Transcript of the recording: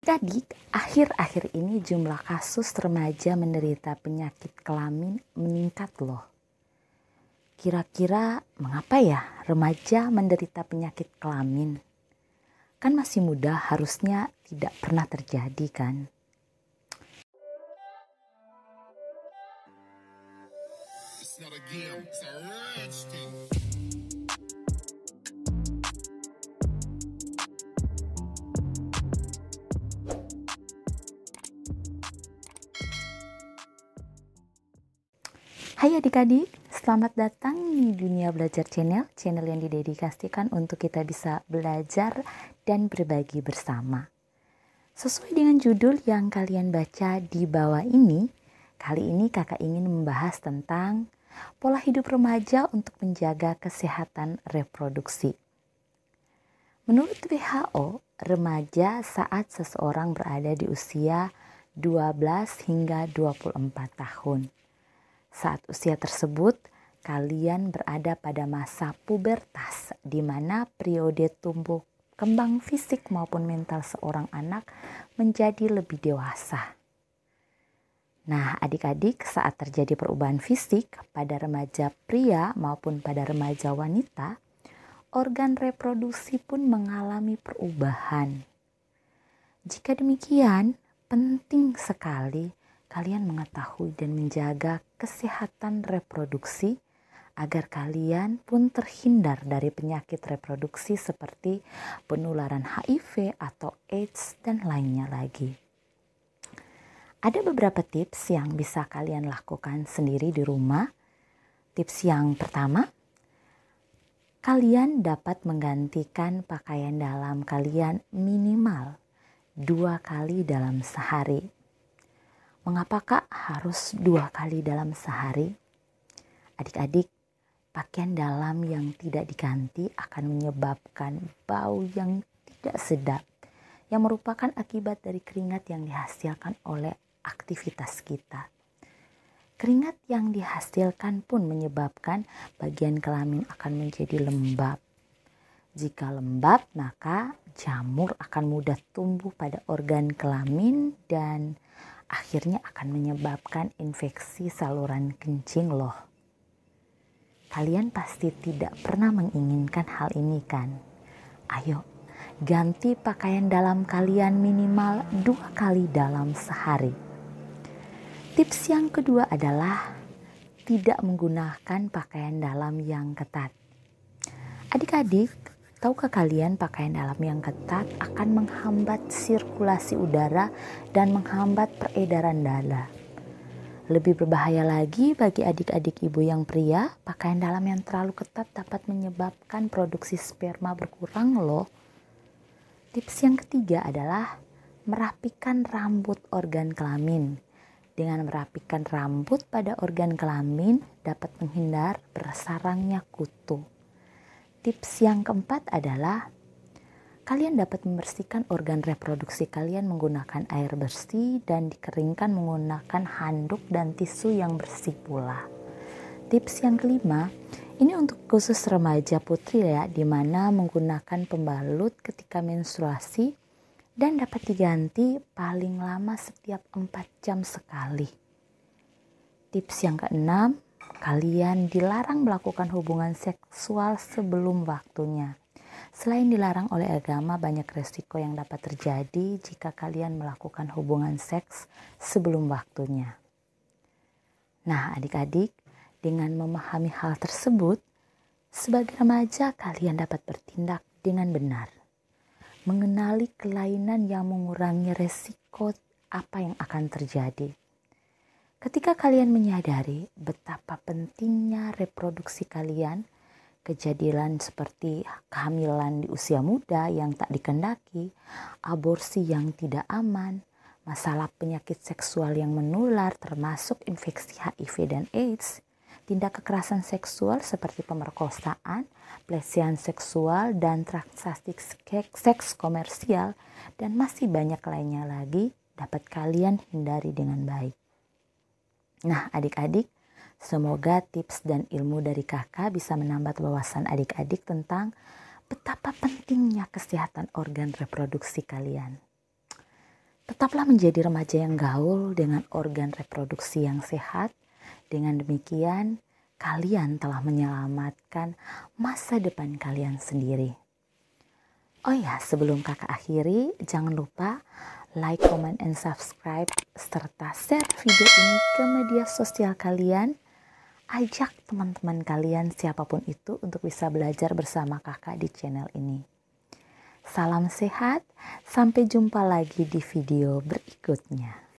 Adik-adik, akhir-akhir ini jumlah kasus remaja menderita penyakit kelamin meningkat loh. Kira-kira mengapa ya remaja menderita penyakit kelamin? Kan masih muda, harusnya tidak pernah terjadi kan? It's not a game, it's a rich thing. Hai adik-adik, selamat datang di Dunia Belajar Channel yang didedikasikan untuk kita bisa belajar dan berbagi bersama. Sesuai dengan judul yang kalian baca di bawah ini, kali ini kakak ingin membahas tentang pola hidup remaja untuk menjaga kesehatan reproduksi. Menurut WHO, remaja saat seseorang berada di usia 12 hingga 24 tahun. Saat usia tersebut, kalian berada pada masa pubertas, di mana periode tumbuh kembang fisik maupun mental seorang anak menjadi lebih dewasa. Nah, adik-adik, saat terjadi perubahan fisik pada remaja pria maupun pada remaja wanita, organ reproduksi pun mengalami perubahan. Jika demikian, penting sekali kalian mengetahui dan menjaga kesehatan reproduksi agar kalian pun terhindar dari penyakit reproduksi seperti penularan HIV atau AIDS dan lainnya lagi. Ada beberapa tips yang bisa kalian lakukan sendiri di rumah. Tips yang pertama, kalian dapat menggantikan pakaian dalam kalian minimal 2 kali dalam sehari. Mengapakah harus 2 kali dalam sehari? Adik-adik, pakaian dalam yang tidak diganti akan menyebabkan bau yang tidak sedap, yang merupakan akibat dari keringat yang dihasilkan oleh aktivitas kita. Keringat yang dihasilkan pun menyebabkan bagian kelamin akan menjadi lembab. Jika lembab, maka jamur akan mudah tumbuh pada organ kelamin dan akhirnya akan menyebabkan infeksi saluran kencing loh. Kalian pasti tidak pernah menginginkan hal ini kan? Ayo, ganti pakaian dalam kalian minimal 2 kali dalam sehari. Tips yang kedua adalah tidak menggunakan pakaian dalam yang ketat. Adik-adik, tahukah kalian pakaian dalam yang ketat akan menghambat sirkulasi udara dan menghambat peredaran darah? Lebih berbahaya lagi bagi adik-adik ibu yang pria, pakaian dalam yang terlalu ketat dapat menyebabkan produksi sperma berkurang loh. Tips yang ketiga adalah merapikan rambut organ kelamin. Dengan merapikan rambut pada organ kelamin dapat menghindar bersarangnya kutu. Tips yang keempat adalah kalian dapat membersihkan organ reproduksi kalian menggunakan air bersih dan dikeringkan menggunakan handuk dan tisu yang bersih pula. Tips yang kelima, ini untuk khusus remaja putri ya, di mana menggunakan pembalut ketika menstruasi dan dapat diganti paling lama setiap 4 jam sekali. Tips yang keenam, kalian dilarang melakukan hubungan seksual sebelum waktunya. Selain dilarang oleh agama, banyak resiko yang dapat terjadi jika kalian melakukan hubungan seks sebelum waktunya. Nah, adik-adik, dengan memahami hal tersebut, sebagai remaja kalian dapat bertindak dengan benar. Mengenali kelainan yang mengurangi resiko apa yang akan terjadi. Ketika kalian menyadari betapa pentingnya reproduksi kalian, kejadian seperti kehamilan di usia muda yang tak dikehendaki, aborsi yang tidak aman, masalah penyakit seksual yang menular termasuk infeksi HIV dan AIDS, tindak kekerasan seksual seperti pemerkosaan, pelecehan seksual dan transaksi seks komersial, dan masih banyak lainnya lagi dapat kalian hindari dengan baik. Nah adik-adik, semoga tips dan ilmu dari kakak bisa menambah wawasan adik-adik tentang betapa pentingnya kesehatan organ reproduksi kalian. Tetaplah menjadi remaja yang gaul dengan organ reproduksi yang sehat. Dengan demikian, kalian telah menyelamatkan masa depan kalian sendiri. Oh ya, sebelum kakak akhiri, jangan lupa like, comment, and subscribe, serta share video ini ke media sosial kalian. Ajak teman-teman kalian siapapun itu untuk bisa belajar bersama kakak di channel ini. Salam sehat, sampai jumpa lagi di video berikutnya.